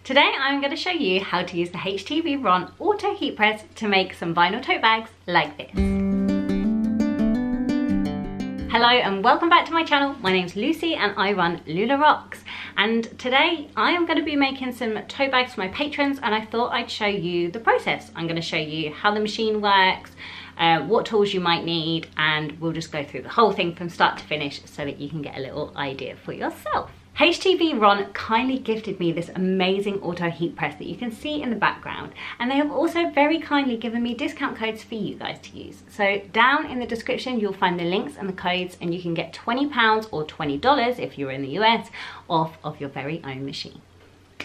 Today I'm going to show you how to use the HTVRONT Auto Heat Press to make some vinyl tote bags like this. Hello and welcome back to my channel. My name's Lucy and I run Lula Rocks. And today I am going to be making some tote bags for my patrons, and I thought I'd show you the process. I'm going to show you how the machine works, what tools you might need, and we'll just go through the whole thing from start to finish so that you can get a little idea for yourself. HTVRONT kindly gifted me this amazing auto heat press that you can see in the background, and they have also very kindly given me discount codes for you guys to use. So down in the description you'll find the links and the codes, and you can get £20 or $20 if you're in the US off of your very own machine.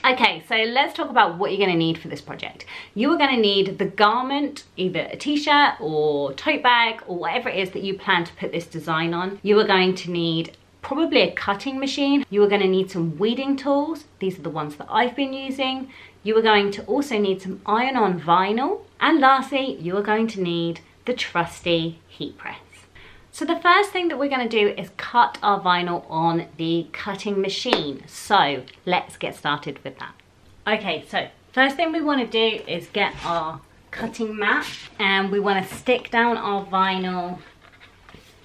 Okay, so let's talk about what you're going to need for this project. You are going to need the garment, either a t-shirt or tote bag or whatever it is that you plan to put this design on. You are going to need probably a cutting machine. You are going to need some weeding tools. These are the ones that I've been using. You are going to also need some iron-on vinyl. And lastly, you are going to need the trusty heat press. So the first thing that we're going to do is cut our vinyl on the cutting machine. So let's get started with that. Okay, so first thing we want to do is get our cutting mat, and we want to stick down our vinyl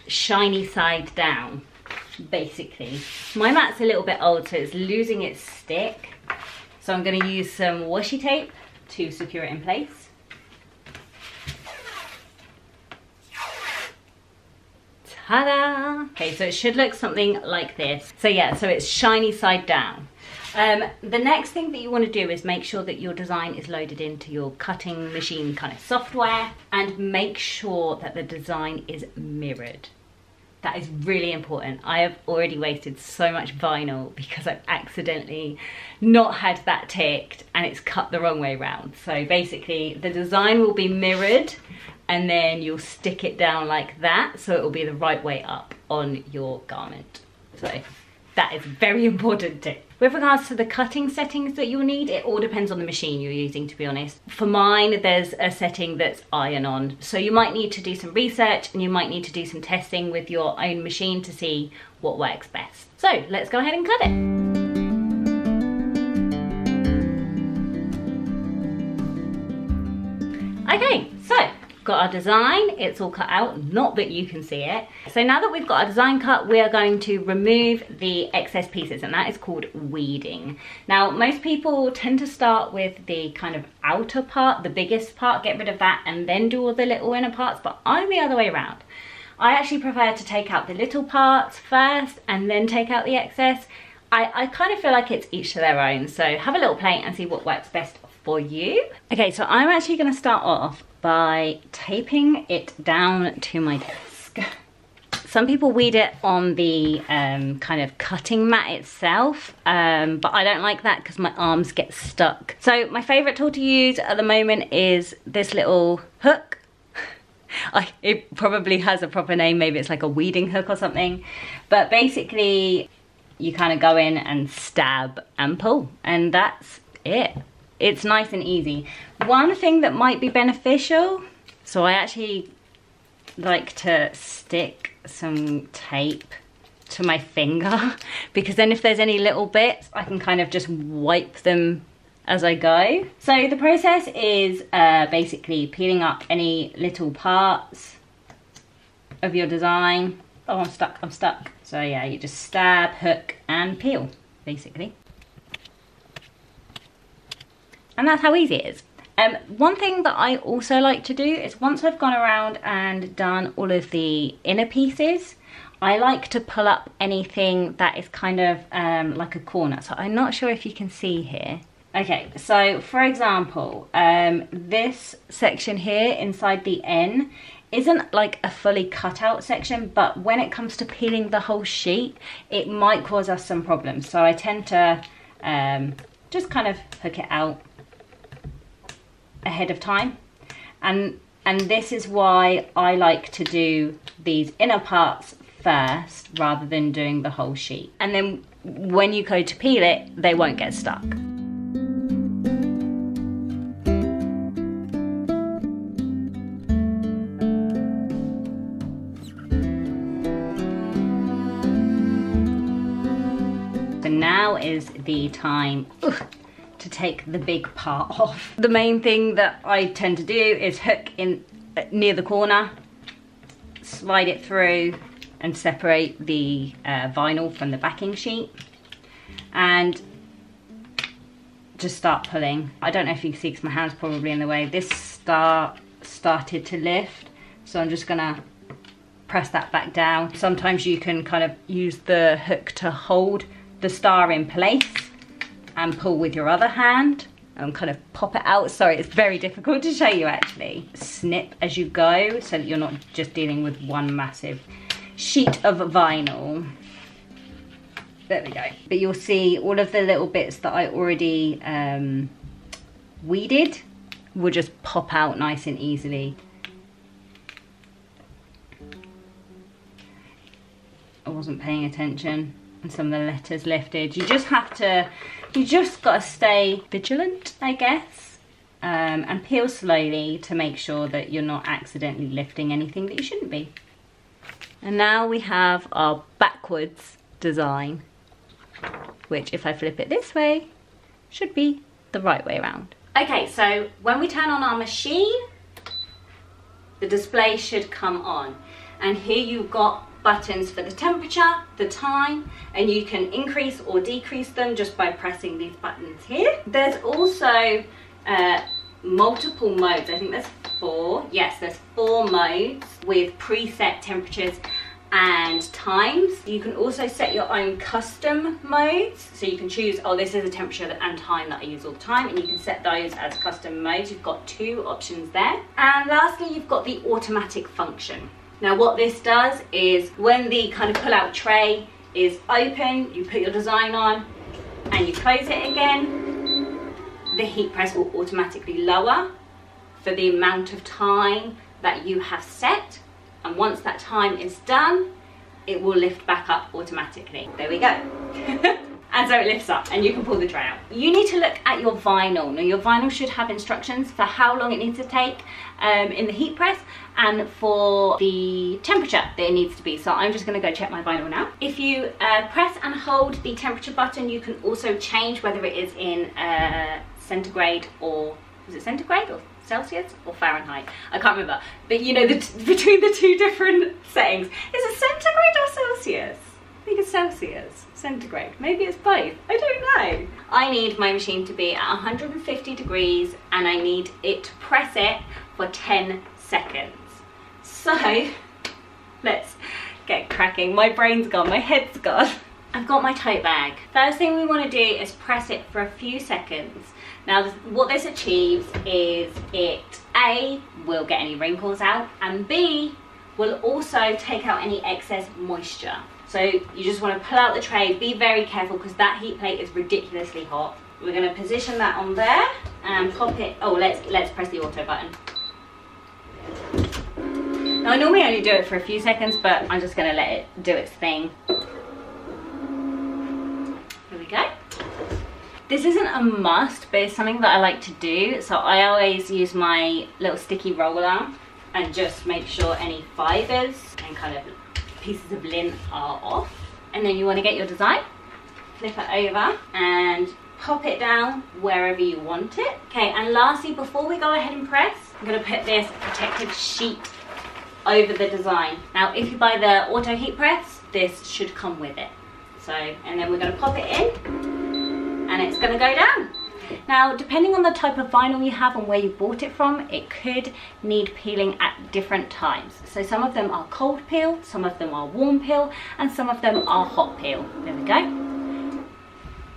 shiny side down. Basically, my mat's a little bit old, so it's losing its stick, so I'm going to use some washi tape to secure it in place. Ta-da! Okay, so it should look something like this. So yeah, so it's shiny side down. The next thing that you want to do is make sure that your design is loaded into your cutting machine kind of software, and make sure that the design is mirrored. That is really important. I have already wasted so much vinyl because I've accidentally not had that ticked and it's cut the wrong way round. So basically the design will be mirrored, and then you'll stick it down like that so it will be the right way up on your garment. So that is a very important tip. With regards to the cutting settings that you'll need, it all depends on the machine you're using, to be honest. For mine, there's a setting that's iron-on. So you might need to do some research and you might need to do some testing with your own machine to see what works best. So let's go ahead and cut it. Okay, so got our design, it's all cut out, not that you can see it. So now that we've got our design cut, we are going to remove the excess pieces, and that is called weeding. Now, most people tend to start with the kind of outer part, the biggest part, get rid of that, and then do all the little inner parts, but I'm the other way around. I actually prefer to take out the little parts first and then take out the excess. I kind of feel like it's each to their own, so have a little play and see what works best for you. Okay, so I'm actually going to start off by taping it down to my desk. Some people weed it on the kind of cutting mat itself, but I don't like that because my arms get stuck. So my favorite tool to use at the moment is this little hook. It probably has a proper name, maybe it's like a weeding hook or something, but basically you kind of go in and stab and pull, and that's it. It's nice and easy. One thing that might be beneficial, so I actually like to stick some tape to my finger, because then if there's any little bits, I can kind of just wipe them as I go. So the process is basically peeling up any little parts of your design. Oh, I'm stuck. So yeah, you just stab, hook, and peel, basically. And that's how easy it is. One thing that I also like to do is, once I've gone around and done all of the inner pieces, I like to pull up anything that is kind of like a corner. So I'm not sure if you can see here. Okay, so for example, this section here inside the N isn't like a fully cut out section, but when it comes to peeling the whole sheet, it might cause us some problems. So I tend to just kind of hook it out ahead of time, and this is why I like to do these inner parts first rather than doing the whole sheet, and then when you go to peel it, they won't get stuck. So now is the time to take the big part off. The main thing that I tend to do is hook in near the corner, slide it through and separate the vinyl from the backing sheet, and just start pulling. I don't know if you can see because my hand's probably in the way. This started to lift, so I'm just gonna press that back down. Sometimes you can kind of use the hook to hold the star in place and pull with your other hand and kind of pop it out. Sorry, it's very difficult to show you actually. Snip as you go so that you're not just dealing with one massive sheet of vinyl. There we go. But you'll see all of the little bits that I already weeded will just pop out nice and easily. I wasn't paying attention and some of the letters lifted. You just gotta stay vigilant, I guess, and peel slowly to make sure that you're not accidentally lifting anything that you shouldn't be. And now we have our backwards design, which if I flip it this way, should be the right way around. Okay, so when we turn on our machine, the display should come on. And here you've got buttons for the temperature, the time, and you can increase or decrease them just by pressing these buttons here. There's also multiple modes. I think there's 4. Yes, there's 4 modes with preset temperatures and times. You can also set your own custom modes, so you can choose, oh, this is a temperature and time that I use all the time, and you can set those as custom modes. You've got 2 options there. And lastly, you've got the automatic function. Now what this does is when the kind of pull-out tray is open, you put your design on and you close it again, the heat press will automatically lower for the amount of time that you have set, and once that time is done, it will lift back up automatically. There we go. And so it lifts up and you can pull the tray out. You need to look at your vinyl. Now your vinyl should have instructions for how long it needs to take in the heat press and for the temperature that it needs to be. So I'm just gonna go check my vinyl now. If you press and hold the temperature button, you can also change whether it is in centigrade or, is it centigrade or Celsius or Fahrenheit? I can't remember. But you know, between the 2 different settings, is it centigrade or Celsius? I think it's Celsius. Centigrade, maybe it's both, I don't know. I need my machine to be at 150 degrees and I need it to press it for 10 seconds. So let's get cracking. My brain's gone, my head's gone. I've got my tote bag. First thing we want to do is press it for a few seconds. Now what this achieves is it A, will get any wrinkles out, and B, will also take out any excess moisture. So you just want to pull out the tray, be very careful because that heat plate is ridiculously hot. We're going to position that on there and pop it, oh let's press the auto button. Now I normally only do it for a few seconds, but I'm just going to let it do its thing. Here we go. This isn't a must, but it's something that I like to do, so I always use my little sticky roller and just make sure any fibres and kind of pieces of lint are off. And then you want to get your design, flip it over and pop it down wherever you want it. Okay, and lastly, before we go ahead and press, I'm going to put this protective sheet over the design. Now if you buy the auto heat press, this should come with it. So, and then we're going to pop it in and it's going to go down. Now, depending on the type of vinyl you have and where you bought it from, it could need peeling at different times. So some of them are cold peel, some of them are warm peel, and some of them are hot peel. There we go.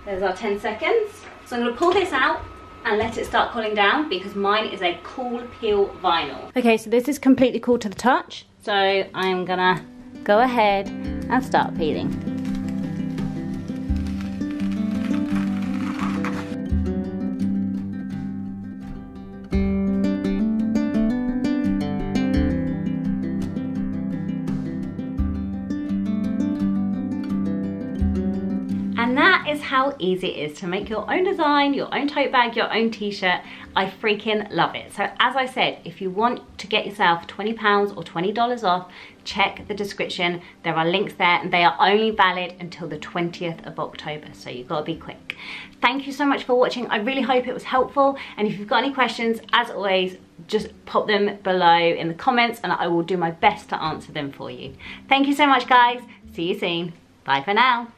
There's our 10 seconds. So I'm going to pull this out and let it start cooling down because mine is a cool peel vinyl. Okay, so this is completely cool to the touch. So I'm going to go ahead and start peeling. And that is how easy it is to make your own design, your own tote bag, your own t-shirt. I freaking love it. So as I said, if you want to get yourself £20 or $20 off, check the description. There are links there and they are only valid until the 20th of October. So you've got to be quick. Thank you so much for watching. I really hope it was helpful. And if you've got any questions, as always, just pop them below in the comments and I will do my best to answer them for you. Thank you so much, guys. See you soon. Bye for now.